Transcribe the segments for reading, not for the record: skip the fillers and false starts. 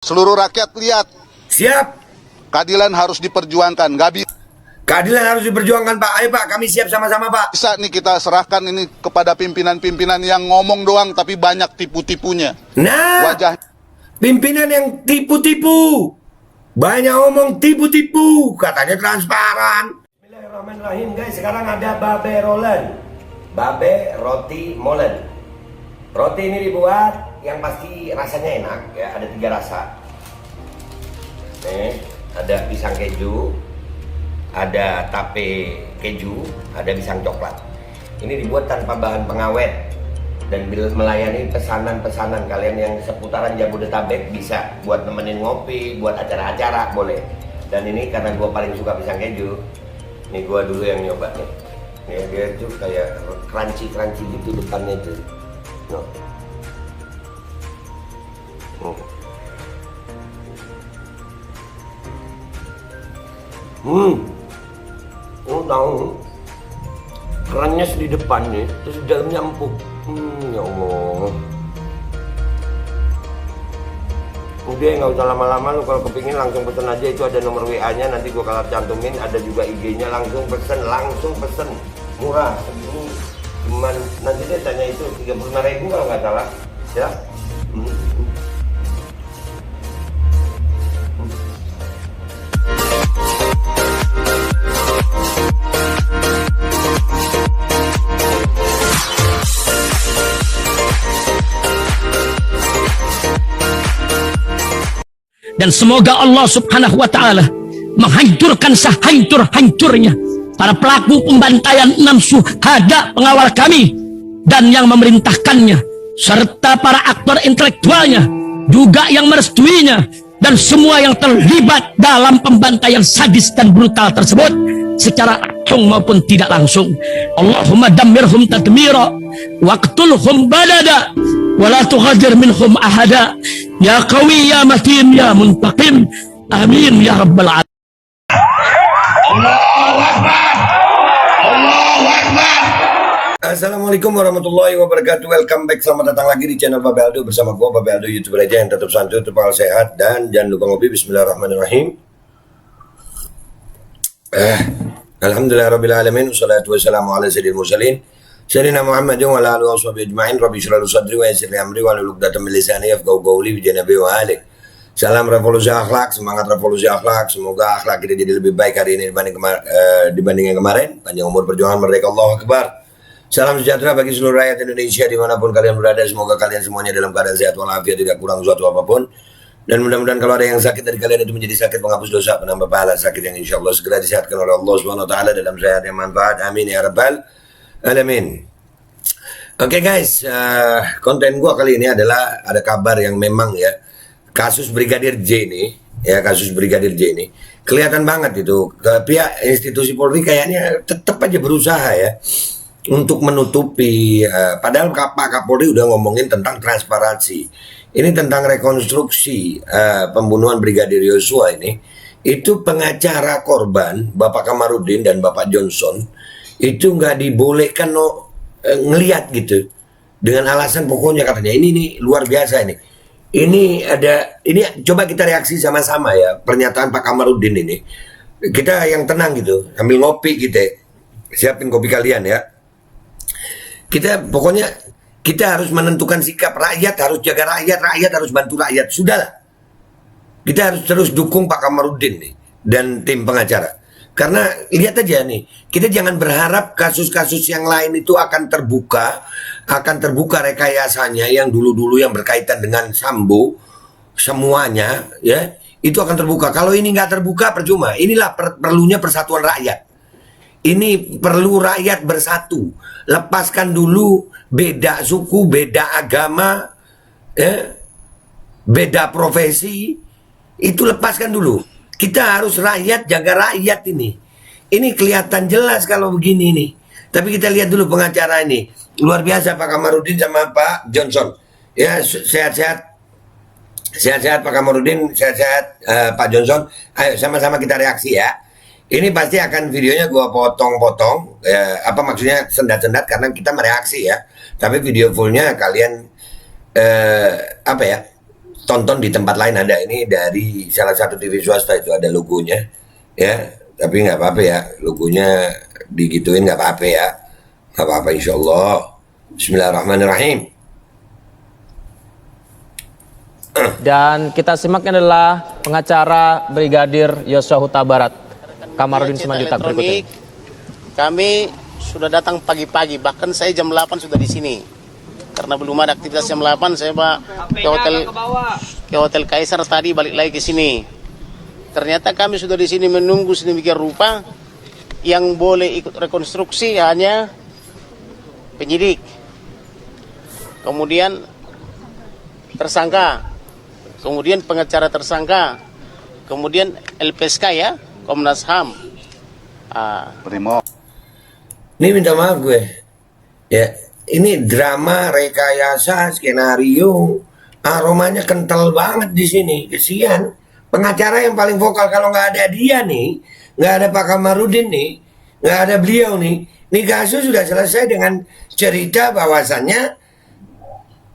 Seluruh rakyat lihat, Siap. keadilan harus diperjuangkan. Gak Keadilan harus diperjuangkan, Pak. Ayo, Pak. Kami siap sama-sama, Pak. bisa nih kita serahkan ini kepada pimpinan-pimpinan yang ngomong doang tapi banyak tipu-tipunya. Nah, Wajah pimpinan yang tipu-tipu. Banyak ngomong tipu-tipu. Katanya transparan. Bismillahirrahmanirrahim, guys. Sekarang ada babe rolen. Babe roti molen. Roti ini dibuat yang pasti rasanya enak ya. Ada 3 rasa. Nih, ada pisang keju, ada tape keju, ada pisang coklat. Ini dibuat tanpa bahan pengawet dan melayani pesanan-pesanan kalian yang seputaran Jabodetabek. Bisa buat nemenin ngopi, buat acara-acara boleh. Dan ini karena gue paling suka pisang keju, nih gue dulu yang nyoba nih. Nih dia tuh kayak crunchy gitu depannya tuh. No. Lu tahu kerannya di depan nih, terus di dalamnya empuk. Ya Allah. Udah nggak usah lama-lama, lu kalau kepingin langsung pesen aja, itu ada nomor WA-nya, nanti gua kalau cantumin, ada juga IG-nya, langsung pesen, murah. Ini cuman nanti dia tanya itu 35.000 kalau nggak salah, ya. Dan semoga Allah subhanahu wa ta'ala menghancurkan sehancur-hancurnya para pelaku pembantaian 6 syuhada pengawal kami dan yang memerintahkannya, serta para aktor intelektualnya juga yang merestuinya, dan semua yang terlibat dalam pembantaian sadis dan brutal tersebut secara langsung maupun tidak langsung. Allahumma dammirhum tadmira waqtulhum balada wala tughadir minhum ahada ya qawi ya matin ya muntaqim, amin ya rabbal alamin. Allahu Akbar. Allahu Akbar. Assalamualaikum warahmatullahi wabarakatuh. Welcome back, selamat datang lagi di channel Babe Aldo bersama gua Babe Aldo, YouTuber aja yang tetap santuy, tetap sehat, dan jangan lupa ngopi. Bismillahirrahmanirrahim. Alhamdulillahirabbil alamin, wassalatu wassalamu ala sayyidil mursalin sayyidina Muhammadin wa ala alihi washabihi ajmain. Rabbi shrah li sadri wa yassir li amri wa hlul 'uqdatam min lisani yafqahu qawli bi janabi wa ali. Salam revolusi akhlak, semangat revolusi akhlak. Semoga akhlak kita jadi lebih baik hari ini dibanding yang kemarin. Panjang umur, perjuangan, merdeka, Allahu Akbar. Salam sejahtera bagi seluruh rakyat Indonesia dimanapun kalian berada. Semoga kalian semuanya dalam keadaan sehat walafiat, tidak kurang suatu apapun. Dan mudah-mudahan kalau ada yang sakit dari kalian itu menjadi sakit penghapus dosa, penambah pahala, sakit yang insya Allah segera disehatkan oleh Allah Subhanahu Wa Taala dalam sehat yang manfaat. Amin ya rabbal alamin. Oke guys, konten gua kali ini adalah ada kabar yang memang ya, kasus Brigadir J ini, ya kasus Brigadir J ini kelihatan banget itu ke pihak institusi Polri kayaknya tetap aja berusaha ya untuk menutupi, padahal Pak Kapolri udah ngomongin tentang transparansi. Ini tentang rekonstruksi pembunuhan Brigadir Yosua ini. Itu pengacara korban Bapak Kamarudin dan Bapak Johnson itu nggak dibolehkan ngelihat gitu, dengan alasan pokoknya katanya ini nih luar biasa ini. Ini coba kita reaksi sama-sama ya pernyataan Pak Kamarudin ini. Kita yang tenang gitu sambil ngopi, kita siapin kopi kalian ya. Kita harus menentukan sikap. Rakyat harus jaga rakyat harus bantu rakyat. Sudahlah. Kita harus terus dukung Pak Kamarudin nih dan tim pengacara. Karena lihat aja nih, kita jangan berharap kasus-kasus yang lain itu akan terbuka rekayasanya yang dulu-dulu yang berkaitan dengan Sambo semuanya ya, itu akan terbuka. Kalau ini nggak terbuka percuma. Inilah perlunya persatuan rakyat. Ini perlu rakyat bersatu. Lepaskan dulu beda suku, beda agama, beda profesi. Itu lepaskan dulu. Kita harus rakyat, jaga rakyat ini. Ini kelihatan jelas kalau begini nih. Tapi kita lihat dulu pengacara ini. Luar biasa Pak Kamarudin sama Pak Johnson. Ya, sehat-sehat. Sehat-sehat Pak Kamarudin, sehat-sehat Pak Johnson. Ayo sama-sama kita reaksi ya. Ini pasti akan videonya gue potong-potong, maksudnya sendat-sendat karena kita mereaksi ya. Tapi video fullnya kalian tonton di tempat lain ada, ini dari salah satu TV swasta itu ada logonya ya, tapi nggak apa-apa ya, logonya digituin nggak apa-apa ya, nggak apa-apa insyaallah. Bismillahirrahmanirrahim. Dan kita simak adalah pengacara Brigadir Yosua Huta Barat, Kamarudin Simanjuntak berikutnya. Kami sudah datang pagi-pagi, bahkan saya jam 8 sudah di sini. Karena belum ada aktivitas jam 8, saya ke hotel Kaisar tadi, balik lagi ke sini. Ternyata kami sudah di sini menunggu sedemikian rupa, yang boleh ikut rekonstruksi hanya penyidik, kemudian tersangka, kemudian pengacara tersangka, kemudian LPSK ya, Komnas HAM. Primo. Ini minta maaf gue ya, ini drama, rekayasa, skenario, aromanya kental banget di sini. Kesian pengacara yang paling vokal. Kalau nggak ada dia nih, nggak ada Pak Kamarudin nih, nggak ada beliau nih kasus sudah selesai dengan cerita bahwasannya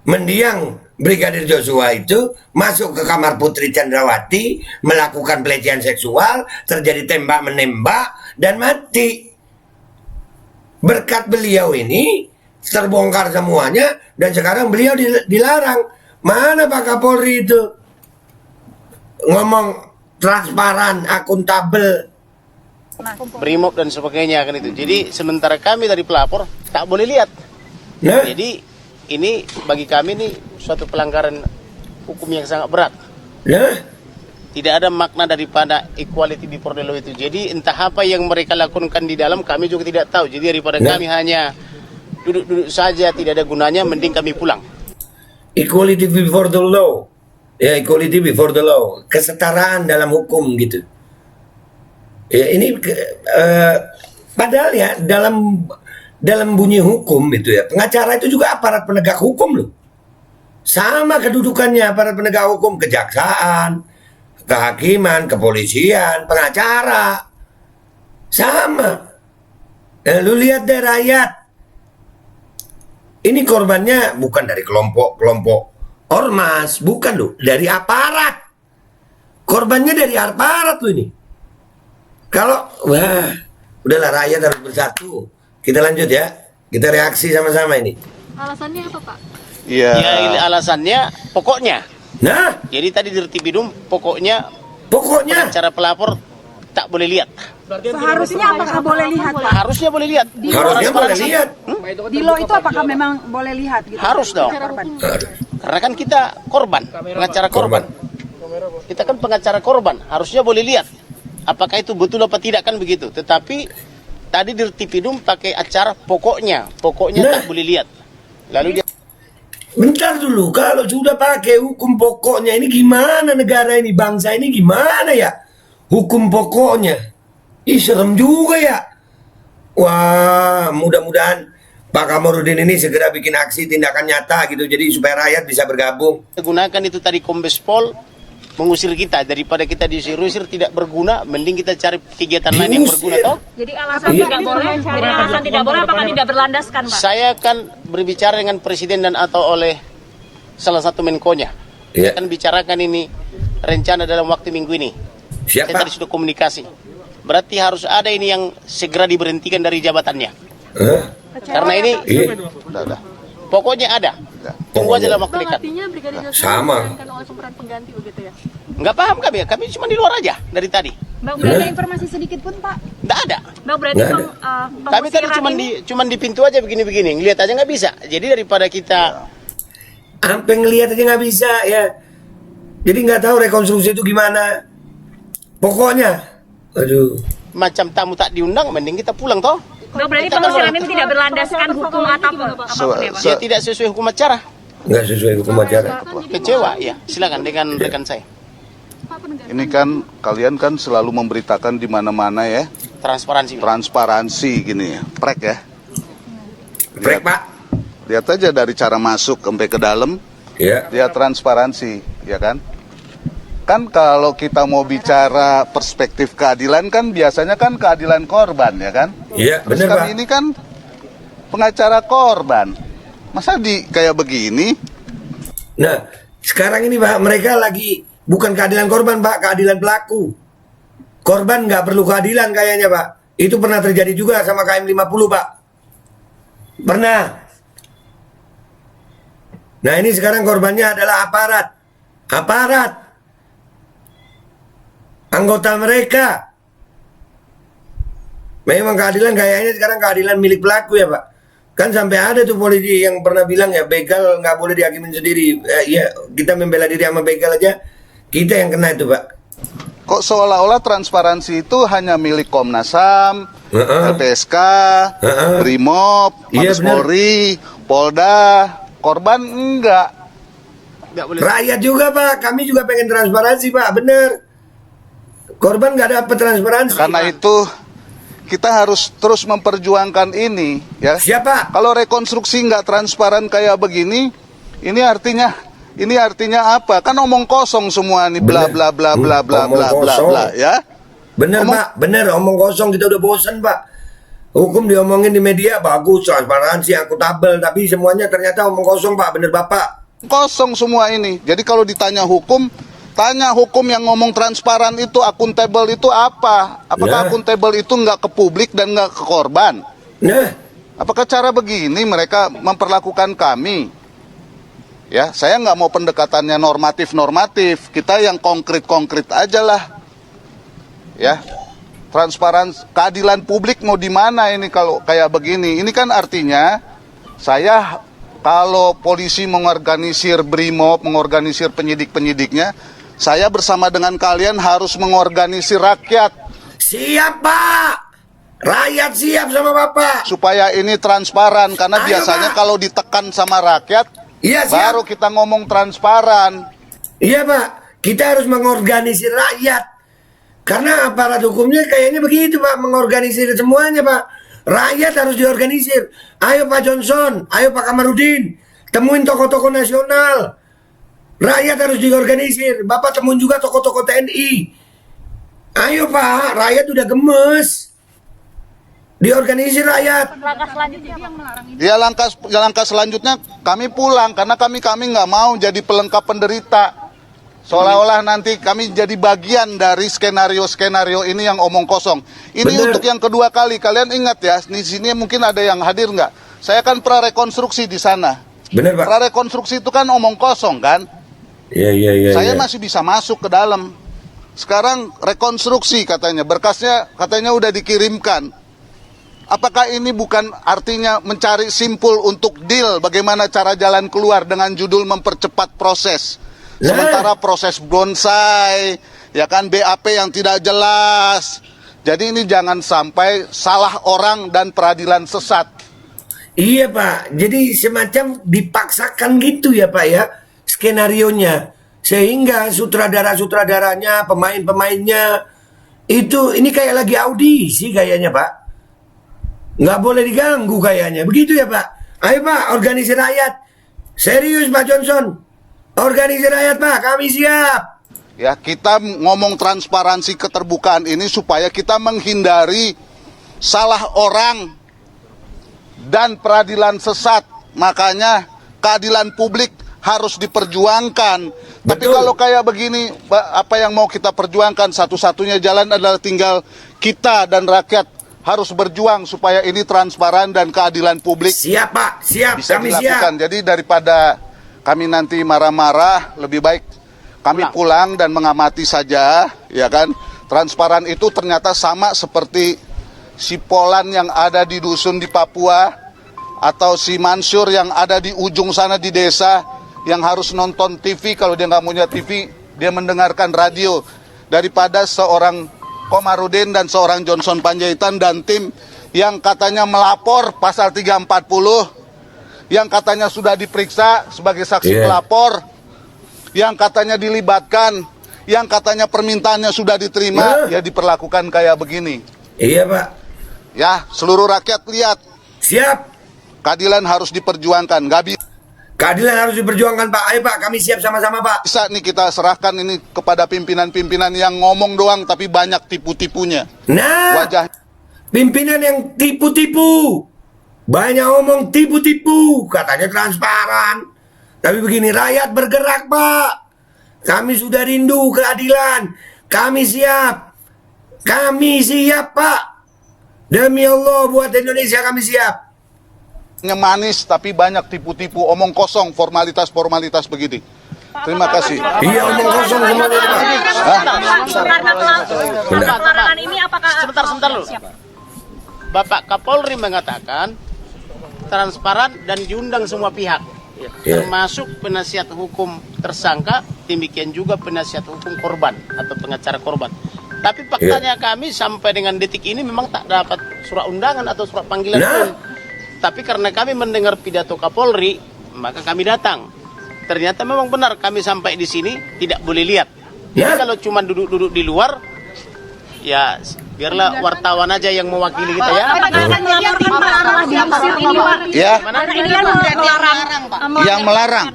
mendiang Brigadir Joshua itu masuk ke kamar Putri Chandrawati, melakukan pelecehan seksual, terjadi tembak menembak dan mati. Berkat beliau ini terbongkar semuanya, dan sekarang beliau dilarang. Mana Pak Kapolri itu ngomong transparan, akuntabel, Brimob dan sebagainya kan itu. Jadi sementara kami dari pelapor tak boleh lihat. nah Jadi ini bagi kami ini suatu pelanggaran hukum yang sangat berat. nah Tidak ada makna daripada equality before the law itu. Jadi entah apa yang mereka lakukan di dalam, kami juga tidak tahu. Jadi daripada Nah. kami hanya duduk-duduk saja, tidak ada gunanya, mending kami pulang. equality before the law, ya, equality before the law, kesetaraan dalam hukum gitu. Ya ini padahal ya dalam bunyi hukum itu ya, pengacara itu juga aparat penegak hukum loh. Sama kedudukannya aparat penegak hukum, kejaksaan, kehakiman, kepolisian, pengacara. Sama. Lu lihat deh rakyat. Ini korbannya bukan dari kelompok ormas, bukan loh, dari aparat. Korbannya dari aparat loh ini. Kalau wah, udahlah rakyat harus bersatu. Kita lanjut ya. Kita reaksi sama-sama ini. Alasannya apa, Pak? Iya. Ya ini alasannya, pokoknya. Nah, Jadi tadi di Tertibidum, pokoknya pokoknya cara pelapor tak boleh lihat. Seharusnya apakah boleh lihat, Pak? Harusnya boleh lihat. harusnya boleh lihat. Di lo itu apakah memang boleh lihat gitu? Harus dong. Korban. Aduh, Karena kan kita korban, pengacara korban. Kita kan pengacara korban, harusnya boleh lihat. Apakah itu betul apa tidak kan begitu. Tetapi tadi di Tertibidum pakai acara pokoknya Nah. tak boleh lihat. Lalu dia Bentar dulu, kalau sudah pakai hukum pokoknya ini gimana negara ini, bangsa ini gimana ya? Hukum pokoknya. Ih, serem juga ya. Wah, mudah-mudahan Pak Kamarudin ini segera bikin aksi tindakan nyata gitu, jadi supaya rakyat bisa bergabung. gunakan itu tadi Kombes Pol mengusir kita, daripada kita diusir tidak berguna, mending kita cari kegiatan lain yang berguna toh. Jadi alasan Iya. tidak boleh, jadi alasan tidak boleh apakah tidak berlandaskan, Pak? Saya akan berbicara dengan presiden dan atau oleh salah satu menkonya. Iya. Akan bicarakan ini rencana dalam waktu minggu ini. Saya Siapa? tadi sudah komunikasi. Berarti harus ada ini yang segera diberhentikan dari jabatannya. Hah? Karena ini Iya, Udah. pokoknya ada. Tunggu aja dalam waktu dekat. Artinya Brigadir Joshua Sama. diperankan oleh pemeran pengganti begitu ya? Nggak paham kami ya, kami cuma di luar aja dari tadi. Bang, udah ada informasi sedikit pun, Pak? Nggak ada. Bang, berarti Nggak ada. Kami tadi cuma di pintu aja begini-begini, ngelihat aja nggak bisa. Jadi daripada kita sampai ngelihat aja nggak bisa ya. Jadi nggak tahu rekonstruksi itu gimana. Pokoknya, aduh. macam tamu tak diundang, mending kita pulang toh. Bang, berarti Kita kan pengusiran ini tidak berlandaskan hukum apapun ya, Pak? Dia tidak sesuai hukum acara. Nggak sesuai hukum acara. Kecewa ya. Silakan dengan rekan saya. Ini kan kalian kan selalu memberitakan di mana-mana ya, Transparansi. transparansi gini ya, prek ya. Brek, Pak. Lihat aja dari cara masuk sampai ke dalam, Ya. dia transparansi, ya kan? Kan kalau kita mau bicara perspektif keadilan kan biasanya kan keadilan korban, ya kan? Iya, Terus benar, kami Pak. ini kan pengacara korban. Masa di kayak begini? Nah, Sekarang ini Pak, mereka lagi bukan keadilan korban Pak, keadilan pelaku. Korban nggak perlu keadilan kayaknya Pak. Itu pernah terjadi juga sama KM 50 Pak. Pernah. Nah ini sekarang korbannya adalah aparat. Aparat. Anggota mereka. Memang keadilan kayaknya sekarang keadilan milik pelaku ya Pak. Kan sampai ada tuh polisi yang pernah bilang ya begal nggak boleh dihakimin sendiri. Ya kita membela diri sama begal aja, kita yang kena itu Pak. Kok seolah-olah transparansi itu hanya milik Komnas HAM, LPSK, Brimob, Iya, Mabes Polri, Polda, korban enggak. Rakyat juga Pak, kami juga pengen transparansi Pak, bener. Korban nggak dapat transparansi. Karena itu kita harus terus memperjuangkan ini, ya. Siapa? Kalau rekonstruksi nggak transparan kayak begini, ini artinya apa? Kan omong kosong semua nih, bla bla bla bla bla bla bla bla, ya. Bener Pak, bener omong kosong, kita udah bosan Pak. Hukum diomongin di media bagus, transparansi, akuntabel, tapi semuanya ternyata omong kosong Pak, bener Bapak. Kosong semua ini. Jadi kalau ditanya hukum, tanya hukum yang ngomong transparan itu, akuntabel itu apa? Apakah akuntabel itu nggak ke publik dan nggak ke korban? Nah, Apakah cara begini mereka memperlakukan kami? Ya, saya nggak mau pendekatannya normatif-normatif. Kita yang konkret-konkret aja lah. Ya, transparansi, keadilan publik mau di mana ini kalau kayak begini? Ini kan artinya saya kalau polisi mengorganisir Brimob, mengorganisir penyidik-penyidiknya, saya bersama dengan kalian harus mengorganisir rakyat. siap Pak. Rakyat siap sama Bapak. Supaya ini transparan, karena Ayo, biasanya Pak. kalau ditekan sama rakyat, Iya siap. baru kita ngomong transparan. Iya Pak, kita harus mengorganisir rakyat. Karena aparat hukumnya kayaknya begitu Pak, mengorganisir semuanya Pak. Rakyat harus diorganisir. Ayo Pak Johnson, ayo Pak Kamarudin, temuin tokoh-tokoh nasional. Rakyat harus diorganisir. Bapak temuin juga tokoh-tokoh TNI. Ayo Pak, rakyat udah gemes. Diorganisir rakyat. Langkah selanjutnya yang melarang ini. Ya langkah selanjutnya kami pulang, karena kami nggak mau jadi pelengkap penderita. Seolah-olah nanti kami jadi bagian dari skenario-skenario ini yang omong kosong. Ini Bener. untuk yang kedua kali. Kalian ingat ya, di sini mungkin ada yang hadir nggak? Saya kan prarekonstruksi di sana. Bener Pak. Prarekonstruksi itu kan omong kosong kan? Iya. Saya masih bisa masuk ke dalam. Sekarang rekonstruksi katanya, berkasnya katanya udah dikirimkan. Apakah ini bukan artinya mencari simpul untuk deal bagaimana cara jalan keluar dengan judul mempercepat proses? Sementara proses bonsai, ya kan, BAP yang tidak jelas. Jadi ini jangan sampai salah orang dan peradilan sesat. Iya Pak, jadi semacam dipaksakan gitu ya Pak ya, skenarionya. Sehingga sutradara-sutradaranya, pemain-pemainnya, ini kayak lagi audisi kayaknya Pak. Nggak boleh diganggu kayaknya, begitu ya Pak. Ayo Pak, organisasi rakyat. Serius Pak Johnson, organisasi rakyat Pak, kami siap. Ya, kita ngomong transparansi keterbukaan ini supaya kita menghindari salah orang dan peradilan sesat. Makanya keadilan publik harus diperjuangkan. Tapi Betul. kalau kayak begini, apa yang mau kita perjuangkan? Satu-satunya jalan adalah tinggal kita dan rakyat harus berjuang supaya ini transparan dan keadilan publik Siap Pak, siap, bisa kami dilakukan. siap. Jadi daripada kami nanti marah-marah, lebih baik kami pulang dan mengamati saja, ya kan. Transparan itu ternyata sama seperti si Polan yang ada di dusun di Papua, atau si Mansur yang ada di ujung sana di desa, yang harus nonton TV. Kalau dia nggak punya TV, dia mendengarkan radio. Daripada seorang Komarudin dan seorang Johnson Panjaitan dan tim yang katanya melapor pasal 340, yang katanya sudah diperiksa sebagai saksi pelapor, yang katanya dilibatkan, yang katanya permintaannya sudah diterima, ya diperlakukan kayak begini. Iya Pak. Ya, seluruh rakyat lihat, Siap. keadilan harus diperjuangkan. Nggak Keadilan harus diperjuangkan Pak. Ayo Pak, kami siap sama-sama Pak. bisa nih kita serahkan ini kepada pimpinan-pimpinan yang ngomong doang tapi banyak tipu-tipunya. Nah, Wajah pimpinan yang tipu-tipu. Banyak ngomong tipu-tipu. Katanya transparan. Tapi begini, rakyat bergerak, Pak. Kami sudah rindu keadilan. Kami siap. Kami siap, Pak. Demi Allah, buat Indonesia kami siap. Manis tapi banyak tipu-tipu, omong kosong, formalitas begini. Terima kasih. Iya, omong kosong semua itu, Pak. Pelarangan ini apakah Sebentar lu. Bapak Kapolri mengatakan transparan dan diundang semua pihak. Ya. Termasuk penasihat hukum tersangka, demikian juga penasihat hukum korban atau pengacara korban. Tapi faktanya kami sampai dengan detik ini memang tak dapat surat undangan atau surat panggilan pun. Tapi karena kami mendengar pidato Kapolri, maka kami datang. Ternyata memang benar kami sampai di sini tidak boleh lihat. Jadi kalau cuma duduk-duduk di luar, ya biarlah wartawan aja yang mewakili kita ya. Ya, yang melarang.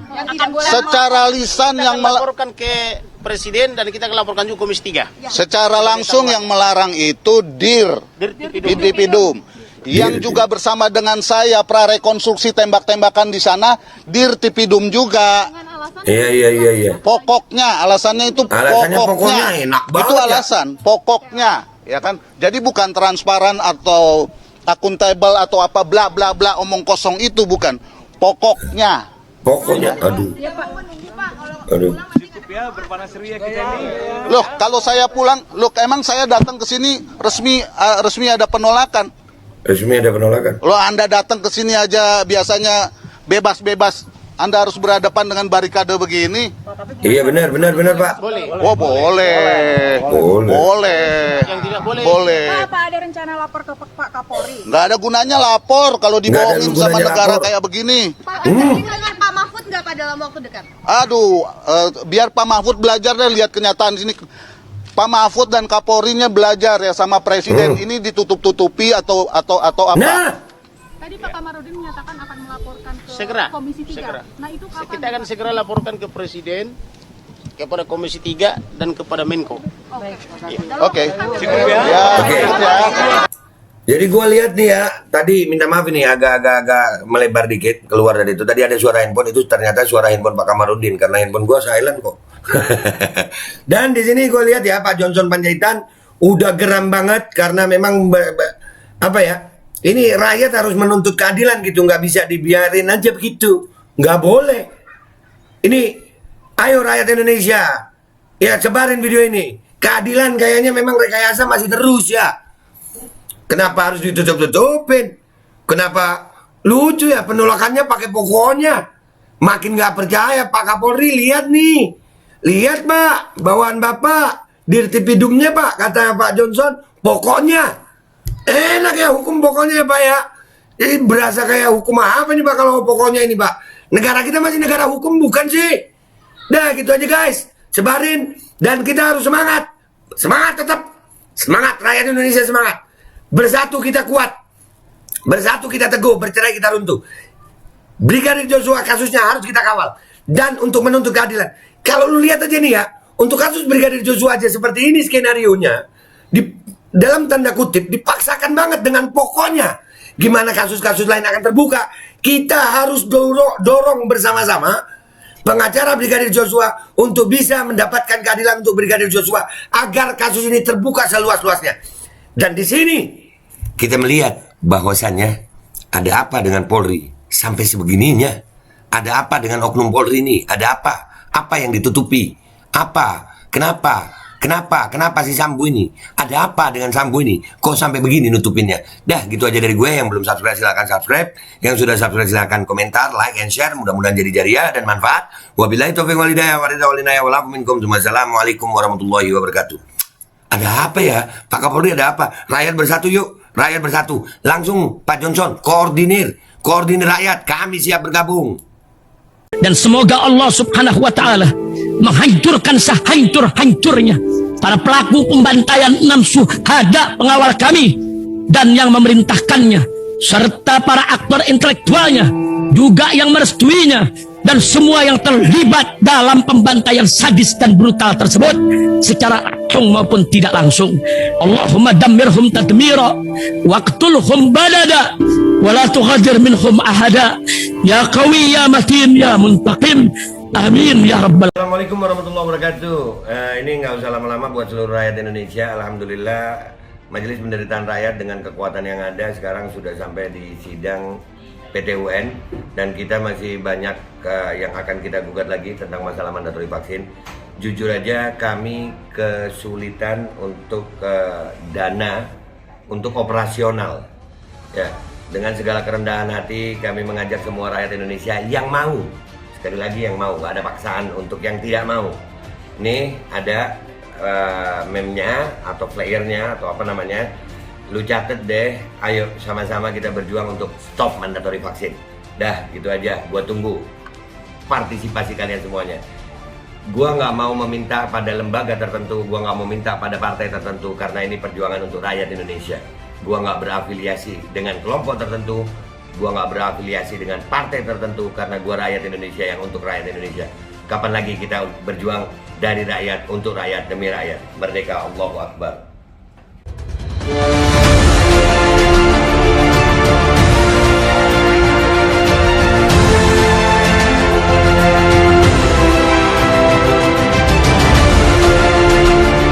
Secara lisan yang melaporkan ke Presiden dan kita laporkan juga Komisi 3. secara langsung yang melarang itu Dirtipidum. Yang juga bersama dengan saya prarekonstruksi tembak-tembakan di sana Dirtipidum juga. Iya. Pokoknya alasannya itu Pokoknya enak banget. Itu alasan pokoknya, ya kan? Jadi bukan transparan atau akuntabel atau apa bla bla bla omong kosong itu bukan. Pokoknya. Aduh. Loh, kalau saya pulang, loh emang saya datang ke sini resmi ada penolakan. Resmi ada penolakan. Loh, Anda datang ke sini aja biasanya bebas-bebas. Anda harus berhadapan dengan barikade begini. Iya benar Pak. Boleh. Oh, boleh. Yang tidak boleh. Boleh. Apa ada rencana lapor ke Pak Kapolri? Nggak ada gunanya lapor kalau dibohongin sama gunanya negara lapor. kayak begini. Pak, dengan Pak Mahfud nggak Pak dalam waktu dekat? Aduh, biar Pak Mahfud belajar deh lihat kenyataan di sini. Pak Mahfud dan Kapolrinya belajar ya sama Presiden. Ini ditutup-tutupi atau apa? Nah, Tadi Pak Kamarudin menyatakan akan melaporkan ke Segera. Komisi 3. Segera. Nah, itu kapan? Kita akan segera laporkan ke Presiden, kepada Komisi 3 dan kepada Menko. Oke. Ya. Oke. Jadi gue lihat nih ya, tadi minta maaf ini agak melebar dikit keluar dari itu. Tadi ada suara handphone, itu ternyata suara handphone Pak Kamarudin karena handphone gue silent kok. Dan di sini gue lihat ya Pak Johnson Panjaitan udah geram banget karena memang apa ya? Ini rakyat harus menuntut keadilan gitu, nggak bisa dibiarin aja begitu, nggak boleh. Ini, ayo rakyat Indonesia, ya sebarin video ini. Keadilan kayaknya memang rekayasa masih terus ya. Kenapa harus ditutup-tutupin? Kenapa lucu ya penolakannya pakai pokoknya? Makin nggak percaya Pak Kapolri, lihat nih, lihat Pak, bawaan Bapak, Dirtipidumnya Pak, kata Pak Johnson, pokoknya. Enak ya hukum pokoknya ya Pak ya. Jadi berasa kayak hukum apa nih Pak kalau pokoknya ini Pak. Negara kita masih negara hukum bukan sih? Dah gitu aja guys. Sebarin. Dan kita harus semangat. Semangat tetap. Semangat rakyat Indonesia semangat. Bersatu kita kuat. Bersatu kita teguh. Bercerai kita runtuh. Brigadir Joshua kasusnya harus kita kawal. Dan untuk menuntut keadilan. Kalau lu lihat aja nih ya. Untuk kasus Brigadir Joshua aja seperti ini skenarionya. Dalam tanda kutip dipaksakan banget dengan pokoknya. Gimana kasus-kasus lain akan terbuka? Kita harus dorong bersama-sama pengacara Brigadir Joshua untuk bisa mendapatkan keadilan untuk Brigadir Joshua agar kasus ini terbuka seluas-luasnya. Dan di sini kita melihat bahwasannya ada apa dengan Polri sampai sebegininya? Ada apa dengan oknum Polri ini? Ada apa? Apa yang ditutupi? Apa? Kenapa? Kenapa si Sambo ini? Ada apa dengan Sambo ini? Kok sampai begini nutupinnya? Dah gitu aja dari gue. Yang belum subscribe silahkan subscribe. Yang sudah subscribe silahkan komentar, like, and share. Mudah-mudahan jadi jariah dan manfaat. Wabillahi taufiq walhidayah Wassalamualaikum warahmatullahi wabarakatuh. Ada apa ya? Pak Kapolri ada apa? Rakyat bersatu yuk. Rakyat bersatu. Langsung Pak Johnson koordinir rakyat. Kami siap bergabung. Dan semoga Allah subhanahu wa ta'ala menghancurkan sehancur-hancurnya para pelaku pembantaian 6 syuhada pengawal kami dan yang memerintahkannya, serta para aktor intelektualnya juga yang merestuinya, dan semua yang terlibat dalam pembantaian sadis dan brutal tersebut secara langsung maupun tidak langsung. Allahumma dammirhum tadmira waqtulhum badada ولا تغادر منهم أحدا يا قوي يا متين يا منتقم آمين يا رب العالمين. Assalamualaikum warahmatullahi wabarakatuh. Ini nggak usah lama-lama buat seluruh rakyat Indonesia. Alhamdulillah Majelis Penderitaan Rakyat dengan kekuatan yang ada sekarang sudah sampai di sidang PT UN, dan kita masih banyak yang akan kita gugat lagi tentang masalah mandatori vaksin. Jujur aja kami kesulitan untuk dana untuk operasional. Ya, dengan segala kerendahan hati kami mengajak semua rakyat Indonesia yang mau, sekali lagi yang mau, gak ada paksaan untuk yang tidak mau. Nih ada meme-nya atau flyernya atau apa namanya, lu catet deh, ayo sama-sama kita berjuang untuk stop mandatori vaksin. Dah gitu aja, gua tunggu partisipasi kalian semuanya. Gua nggak mau meminta pada lembaga tertentu, gua nggak mau minta pada partai tertentu, karena ini perjuangan untuk rakyat Indonesia. Gua nggak berafiliasi dengan kelompok tertentu, gua nggak berafiliasi dengan partai tertentu, karena gua rakyat Indonesia yang untuk rakyat Indonesia. Kapan lagi kita berjuang dari rakyat untuk rakyat demi rakyat? Merdeka, Allahu Akbar.